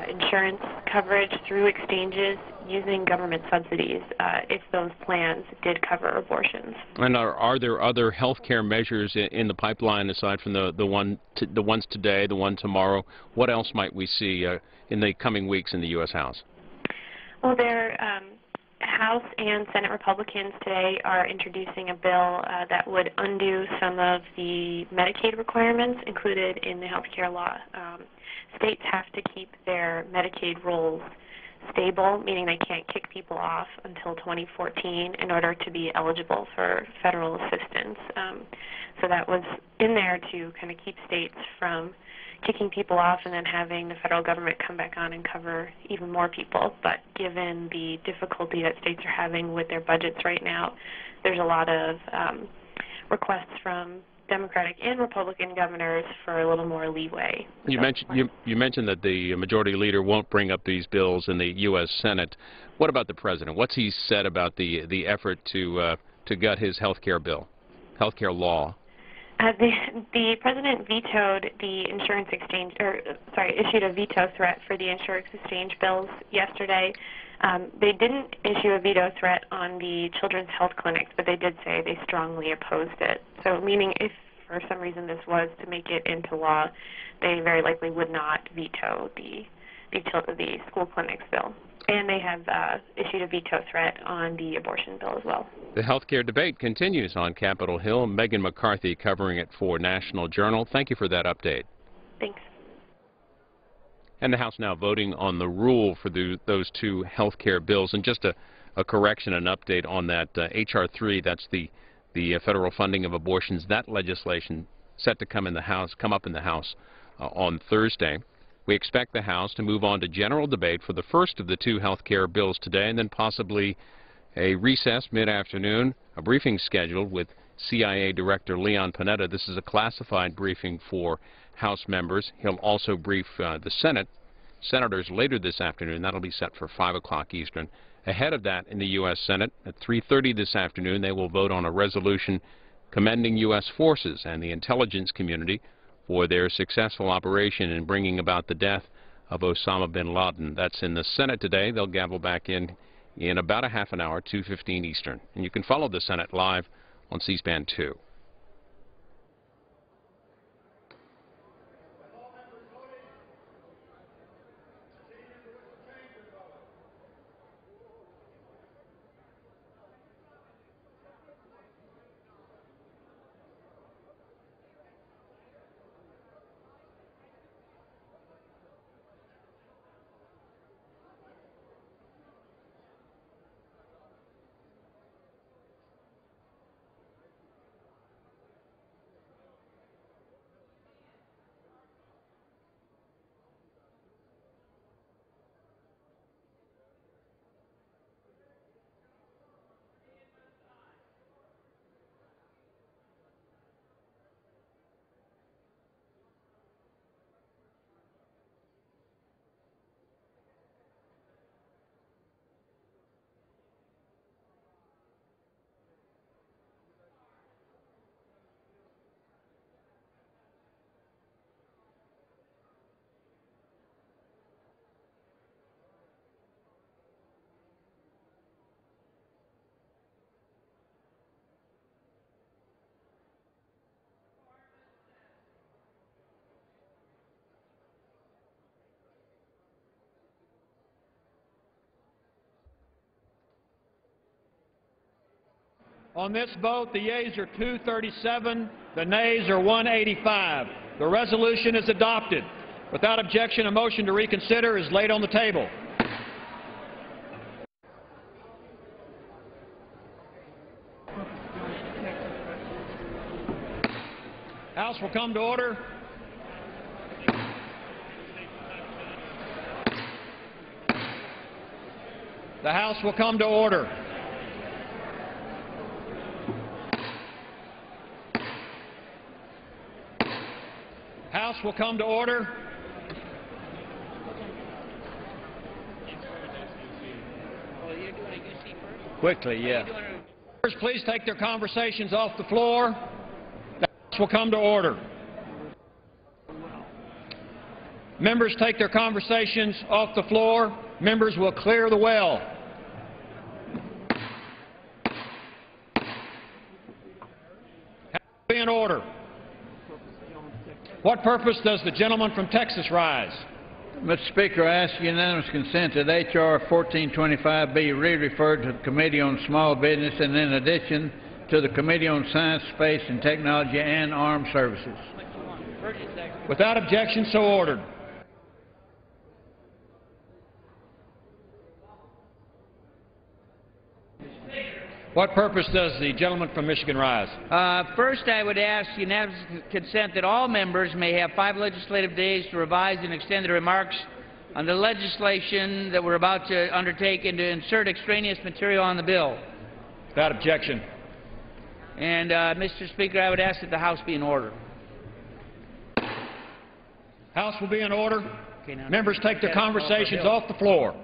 insurance coverage through exchanges using government subsidies if those plans did cover abortions. And are there other health care measures in the pipeline aside from the ones today, the one tomorrow? What else might we see in the coming weeks in the U.S. House? Well, House and Senate Republicans today are introducing a bill that would undo some of the Medicaid requirements included in the health care law. States have to keep their Medicaid rolls stable, meaning they can't kick people off until 2014 in order to be eligible for federal assistance. So that was in there to kind of keep states from kicking people off and then having the federal government come back on and cover even more people. But given the difficulty that states are having with their budgets right now, there's a lot of requests from Democratic and Republican governors for a little more leeway. You mentioned that the Majority Leader won't bring up these bills in the U.S. Senate. What about the President? What's he said about the effort to gut his health care bill, health care law? The President vetoed the insurance exchange, issued a veto threat for the insurance exchange bills yesterday. They didn't issue a veto threat on the children's health clinics, but they did say they strongly opposed it. So meaning if for some reason this was to make it into law, they very likely would not veto the school clinics bill. And they have issued a veto threat on the abortion bill as well. The health care debate continues on Capitol Hill. Megan McCarthy covering it for National Journal. Thank you for that update. Thanks. And the House now voting on the rule for those two health care bills. And just a correction, an update on that H.R. 3, that's the federal funding of abortions. That legislation set to come up in the House on Thursday. We expect the House to move on to general debate for the first of the two health care bills today, and then possibly a recess mid-afternoon, a briefing scheduled with CIA Director Leon Panetta. This is a classified briefing for House members. He'll also brief the senators later this afternoon. That'll be set for 5 o'clock Eastern. Ahead of that, in the U.S. Senate, at 3:30 this afternoon, they will vote on a resolution commending U.S. forces and the intelligence community for their successful operation in bringing about the death of Osama bin Laden. That's in the Senate today. They'll gavel back in about a half an hour, 2:15 Eastern. And you can follow the Senate live on C-SPAN 2. On this vote, the yeas are 237, the nays are 185. The resolution is adopted. Without objection, a motion to reconsider is laid on the table. House will come to order. The House will come to order. House will come to order. Quickly, yeah. Members, please take their conversations off the floor. The House will come to order. Members, take their conversations off the floor. Members will clear the well. House will be in order. What purpose does the gentleman from Texas rise? Mr. Speaker, I ask unanimous consent that H.R. 1425 be re-referred to the Committee on Small Business and in addition to the Committee on Science, Space and Technology and Armed Services. Without objection, so ordered. What purpose does the gentleman from Michigan rise? First, I would ask unanimous consent that all members may have 5 legislative days to revise and extend their remarks on the legislation that we're about to undertake and to insert extraneous material on the bill. Without objection. And, Mr. Speaker, I would ask that the House be in order. House will be in order. Okay, members, take their conversations off the floor.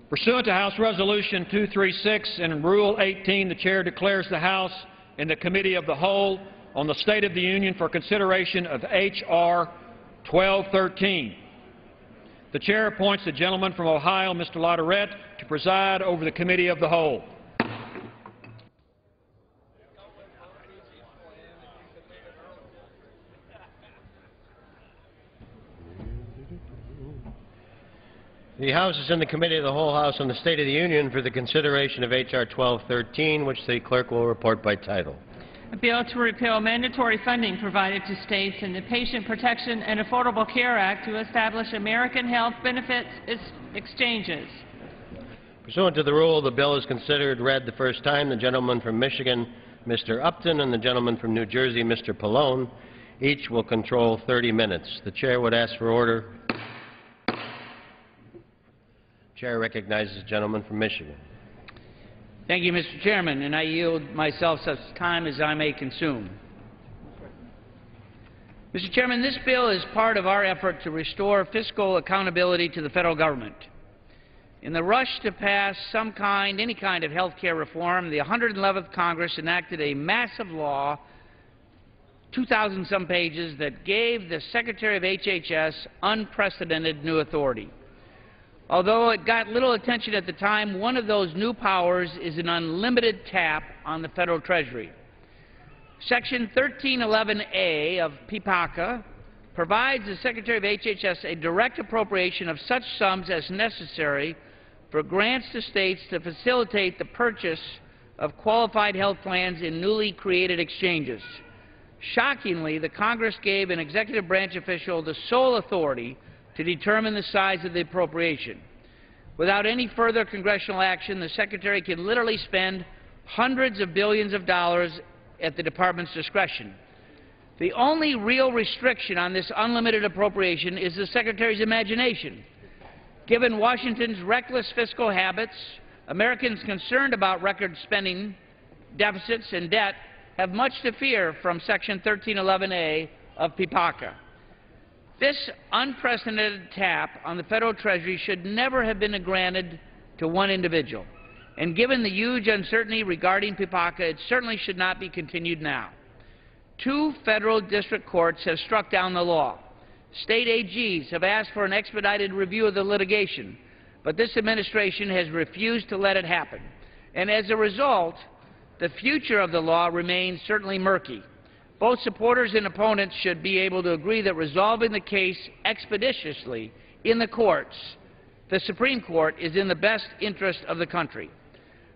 Pursuant to House Resolution 236 and Rule 18, the Chair declares the House in the Committee of the Whole on the State of the Union for consideration of H.R. 1213. The Chair appoints the gentleman from Ohio, Mr. Latourette, to preside over the Committee of the Whole. The House is in the Committee of the Whole House on the State of the Union for the consideration of H.R. 1213, which the Clerk will report by title. A bill to repeal mandatory funding provided to states in the Patient Protection and Affordable Care Act to establish American health benefits exchanges. Pursuant to the rule, the bill is considered read the first time. The gentleman from Michigan, Mr. Upton, and the gentleman from New Jersey, Mr. Pallone, each will control 30 minutes. The Chair would ask for order. Chair recognizes the gentleman from Michigan. Thank you, Mr. Chairman, and I yield myself such time as I may consume. Mr. Chairman, this bill is part of our effort to restore fiscal accountability to the federal government. In the rush to pass any kind of health care reform, the 111th Congress enacted a massive law, 2,000-some pages, that gave the Secretary of HHS unprecedented new authority. Although it got little attention at the time, one of those new powers is an unlimited tap on the Federal Treasury. Section 1311A of PPACA provides the Secretary of HHS a direct appropriation of such sums as necessary for grants to states to facilitate the purchase of qualified health plans in newly created exchanges. Shockingly, the Congress gave an executive branch official the sole authority to determine the size of the appropriation. Without any further congressional action, the Secretary can literally spend hundreds of billions of dollars at the Department's discretion. The only real restriction on this unlimited appropriation is the Secretary's imagination. Given Washington's reckless fiscal habits, Americans concerned about record spending deficits and debt have much to fear from Section 1311A of PPACA. This unprecedented tap on the Federal Treasury should never have been granted to one individual. And given the huge uncertainty regarding PPACA, it certainly should not be continued now. 2 federal district courts have struck down the law. State AGs have asked for an expedited review of the litigation, but this administration has refused to let it happen. And as a result, the future of the law remains certainly murky. Both supporters and opponents should be able to agree that resolving the case expeditiously in the courts, the Supreme Court, is in the best interest of the country.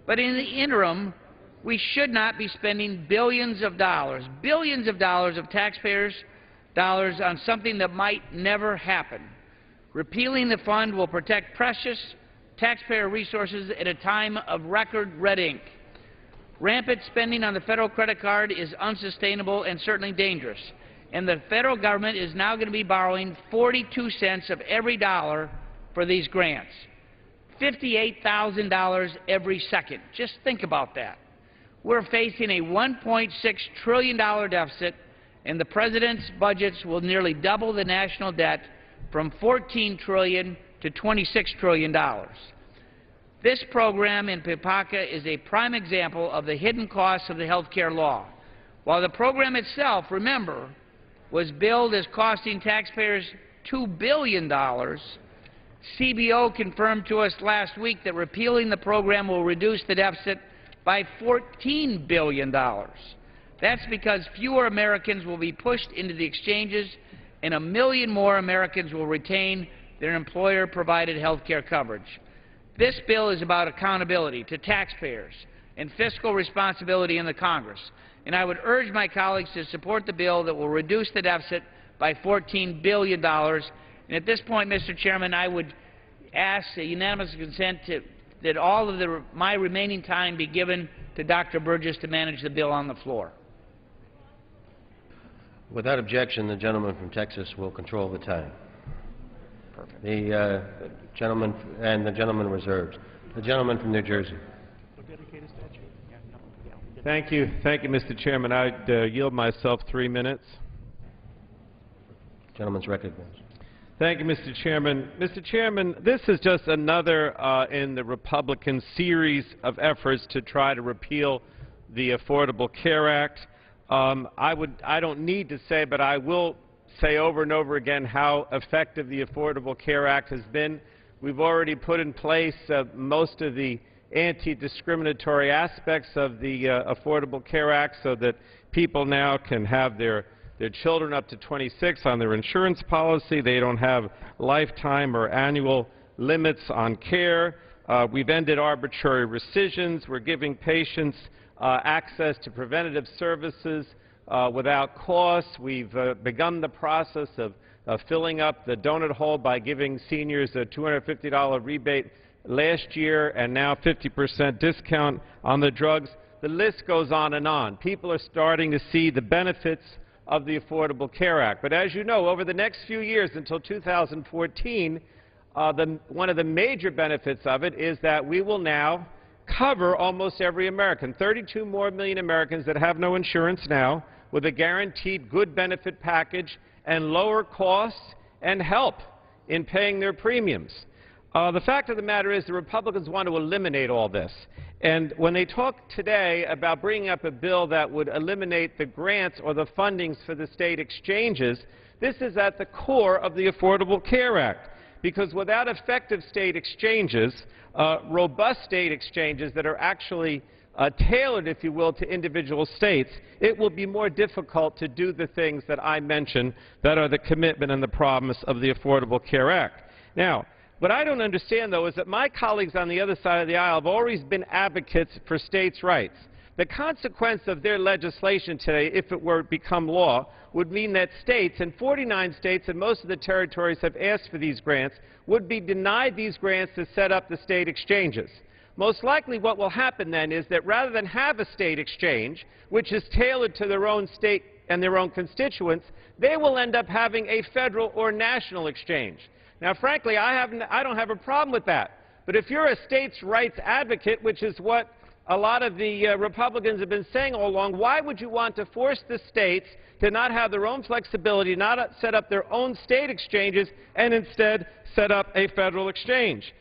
But in the interim, we should not be spending billions of dollars of taxpayers' dollars on something that might never happen. Repealing the fund will protect precious taxpayer resources at a time of record red ink. Rampant spending on the federal credit card is unsustainable and certainly dangerous, and the federal government is now going to be borrowing 42 cents of every dollar for these grants, $58,000 every second. Just think about that. We're facing a $1.6 trillion deficit, and the President's budgets will nearly double the national debt from $14 trillion to $26 trillion. This program in PPACA is a prime example of the hidden costs of the health care law. While the program itself, remember, was billed as costing taxpayers $2 billion, CBO confirmed to us last week that repealing the program will reduce the deficit by $14 billion. That's because fewer Americans will be pushed into the exchanges and 1 million more Americans will retain their employer-provided health care coverage. This bill is about accountability to taxpayers and fiscal responsibility in the Congress, and I would urge my colleagues to support the bill that will reduce the deficit by $14 billion. And at this point, Mr. Chairman, I would ask a unanimous consent that all of my remaining time be given to Dr. Burgess to manage the bill on the floor. Without objection, the gentleman from Texas will control the time. Perfect. The gentleman reserves. The gentleman from New Jersey. Thank you, Mr. Chairman. I'd yield myself 3 minutes. Gentleman's recognized. Thank you, Mr. Chairman. Mr. Chairman, this is just another in the Republican series of efforts to try to repeal the Affordable Care Act. I don't need to say, but I will say over and over again how effective the Affordable Care Act has been. We've already put in place most of the anti-discriminatory aspects of the Affordable Care Act so that people now can have their children up to 26 on their insurance policy. They don't have lifetime or annual limits on care. We've ended arbitrary rescissions. We're giving patients access to preventative services without cost. We've begun the process of filling up the donut hole by giving seniors a $250 rebate last year and now 50% discount on the drugs. The list goes on and on. People are starting to see the benefits of the Affordable Care Act. But as you know, over the next few years until 2014, one of the major benefits of it is that we will now cover almost every American, 32 more million Americans that have no insurance now, with a guaranteed good benefit package and lower costs and help in paying their premiums. The fact of the matter is the Republicans want to eliminate all this. And when they talk today about bringing up a bill that would eliminate the grants or the fundings for the state exchanges, this is at the core of the Affordable Care Act. Because without effective state exchanges, robust state exchanges that are actually tailored, if you will, to individual states, it will be more difficult to do the things that I mentioned that are the commitment and the promise of the Affordable Care Act. Now, what I don't understand, though, is that my colleagues on the other side of the aisle have always been advocates for states' rights. The consequence of their legislation today, if it were to become law, would mean that states, and 49 states and most of the territories have asked for these grants, would be denied these grants to set up the state exchanges. Most likely what will happen then is that rather than have a state exchange, which is tailored to their own state and their own constituents, they will end up having a federal or national exchange. Now, frankly, I don't have a problem with that. But if you're a states' rights advocate, which is what a lot of the Republicans have been saying all along, why would you want to force the states to not have their own flexibility, not set up their own state exchanges, and instead set up a federal exchange?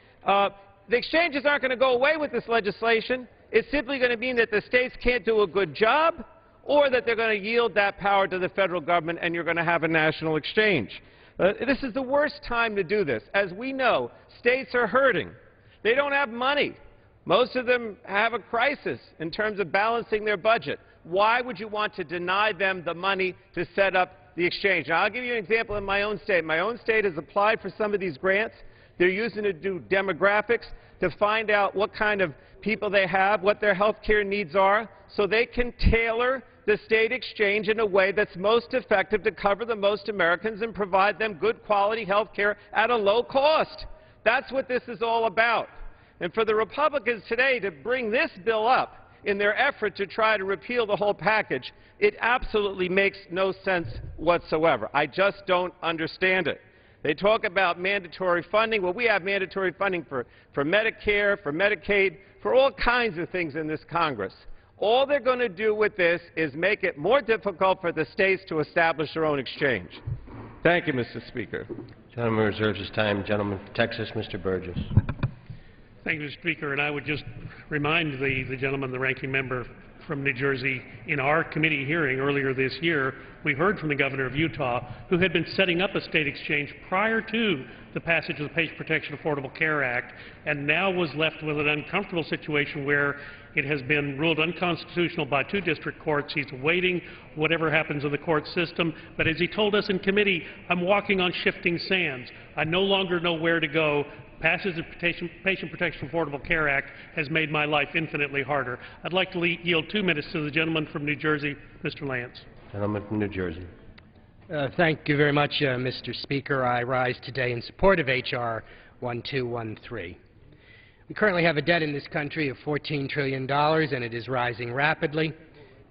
The exchanges aren't going to go away with this legislation. It's simply going to mean that the states can't do a good job, or that they're going to yield that power to the federal government and you're going to have a national exchange. This is the worst time to do this. As we know, states are hurting. They don't have money. Most of them have a crisis in terms of balancing their budget. why would you want to deny them the money to set up the exchange? Now, I'll give you an example in my own state. My own state has applied for some of these grants. They're using it to do demographics, to find out what kind of people they have, what their health care needs are, so they can tailor the state exchange in a way that's most effective to cover the most Americans and provide them good quality health care at a low cost. That's what this is all about. And for the Republicans today to bring this bill up in their effort to try to repeal the whole package, it absolutely makes no sense whatsoever. I just don't understand it. They talk about mandatory funding. Well, we have mandatory funding for Medicare, for Medicaid, for all kinds of things in this Congress. All they're going to do with this is make it more difficult for the states to establish their own exchange. Thank you, Mr. Speaker. Gentleman reserves his time. Gentleman from Texas, Mr. Burgess. Thank you, Mr. Speaker. And I would just remind the gentleman, the ranking member from New Jersey, in our committee hearing earlier this year, we heard from the governor of Utah, who had been setting up a state exchange prior to the passage of the Patient Protection Affordable Care Act, and now was left with an uncomfortable situation where it has been ruled unconstitutional by 2 district courts. He's awaiting whatever happens in the court system. But as he told us in committee, I'm walking on shifting sands. I no longer know where to go. Passage of the Patient Protection Affordable Care Act has made my life infinitely harder. I'd like to yield 2 minutes to the gentleman from New Jersey, Mr. Lance. Gentleman from New Jersey. Thank you very much, Mr. Speaker. I rise today in support of H.R. 1213. We currently have a debt in this country of $14 trillion, and it is rising rapidly.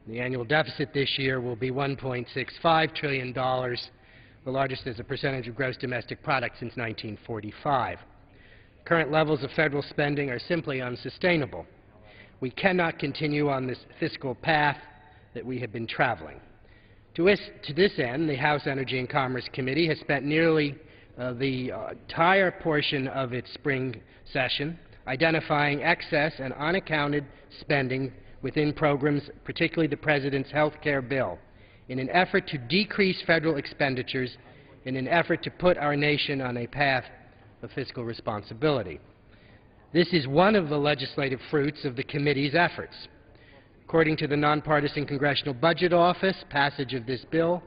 The annual deficit this year will be $1.65 trillion, the largest as a percentage of gross domestic product since 1945. Current levels of federal spending are simply unsustainable. We cannot continue on this fiscal path that we have been traveling. To this end, the House Energy and Commerce Committee has spent nearly the entire portion of its spring session identifying excess and unaccounted spending within programs, particularly the President's health care bill, in an effort to decrease federal expenditures, in an effort to put our nation on a path of fiscal responsibility. This is one of the legislative fruits of the committee's efforts. According to the Nonpartisan Congressional Budget Office, passage of this bill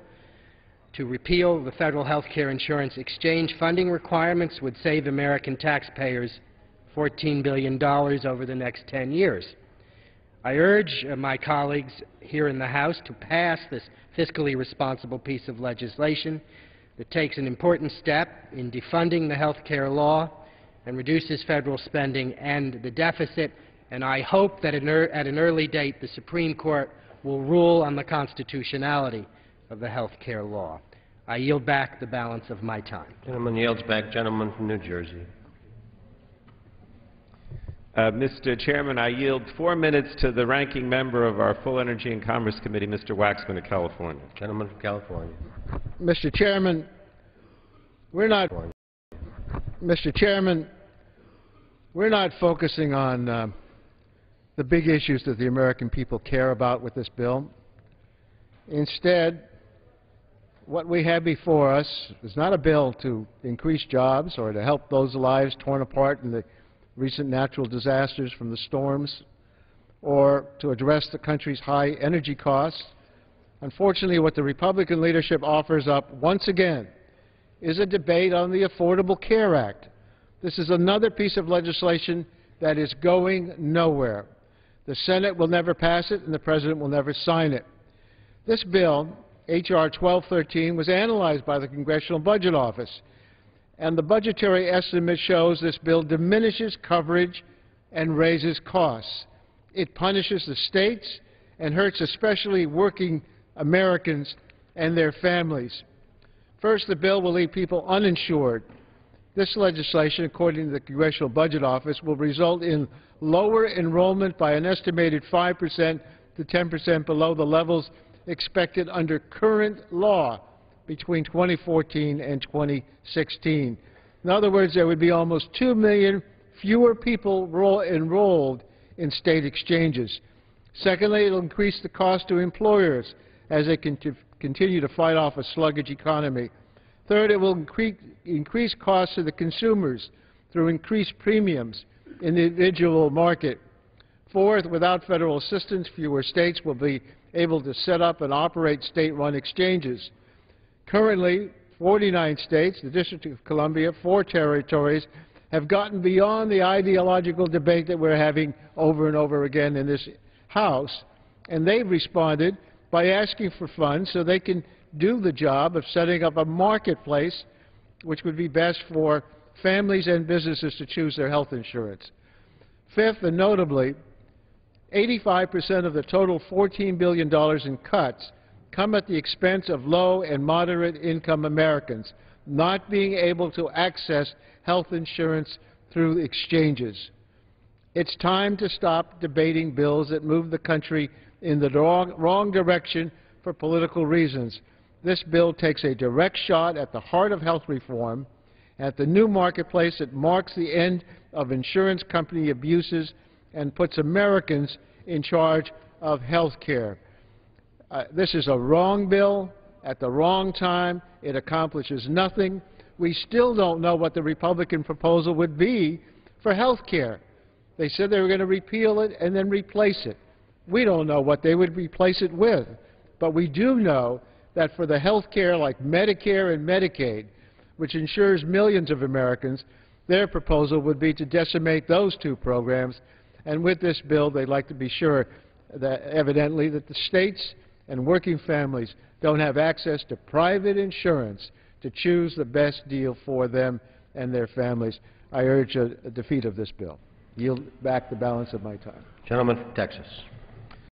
to repeal the federal health care insurance exchange funding requirements would save American taxpayers $14 billion over the next 10 years. I urge my colleagues here in the House to pass this fiscally responsible piece of legislation that takes an important step in defunding the health care law and reduces federal spending and the deficit, and I hope that at an early date the Supreme Court will rule on the constitutionality of the health care law. I yield back the balance of my time. Gentleman yields back. Gentleman from New Jersey. Mr. Chairman, I yield 4 minutes to the ranking member of our full Energy and Commerce Committee, Mr. Waxman of California. Gentleman from California. Mr. Chairman, we're not focusing on the big issues that the American people care about with this bill. Instead, what we have before us is not a bill to increase jobs or to help those lives torn apart in the recent natural disasters from the storms, or to address the country's high energy costs. Unfortunately, what the Republican leadership offers up once again is a debate on the Affordable Care Act. This is another piece of legislation that is going nowhere. The Senate will never pass it, and the President will never sign it. This bill, H.R. 1213, was analyzed by the Congressional Budget Office, and the budgetary estimate shows this bill diminishes coverage and raises costs. It punishes the states and hurts especially working Americans and their families. First, the bill will leave people uninsured. This legislation, according to the Congressional Budget Office, will result in lower enrollment by an estimated 5% to 10% below the levels expected under current law between 2014 and 2016. In other words, there would be almost 2 million fewer people enrolled in state exchanges. Secondly, it will increase the cost to employers as they continue to fight off a sluggish economy. Third, it will increase costs to the consumers through increased premiums in the individual market. Fourth, without federal assistance, fewer states will be able to set up and operate state-run exchanges. Currently, 49 states, the District of Columbia, 4 territories, have gotten beyond the ideological debate that we're having over and over again in this House, and they've responded by asking for funds so they can do the job of setting up a marketplace which would be best for families and businesses to choose their health insurance. Fifth, and notably, 85% of the total $14 billion in cuts come at the expense of low and moderate income Americans not being able to access health insurance through exchanges. It's time to stop debating bills that move the country in the wrong direction for political reasons. This bill takes a direct shot at the heart of health reform, at the new marketplace that marks the end of insurance company abuses and puts Americans in charge of health care. This is a wrong bill at the wrong time. It accomplishes nothing. We still don't know what the Republican proposal would be for health care. They said they were going to repeal it and then replace it. We don't know what they would replace it with, but we do know that for the health care like Medicare and Medicaid, which insures millions of Americans, their proposal would be to decimate those 2 programs. And with this bill, they'd like to be sure that evidently that the states and working families don't have access to private insurance to choose the best deal for them and their families. I urge a defeat of this bill. Yield back the balance of my time. Gentleman from Texas.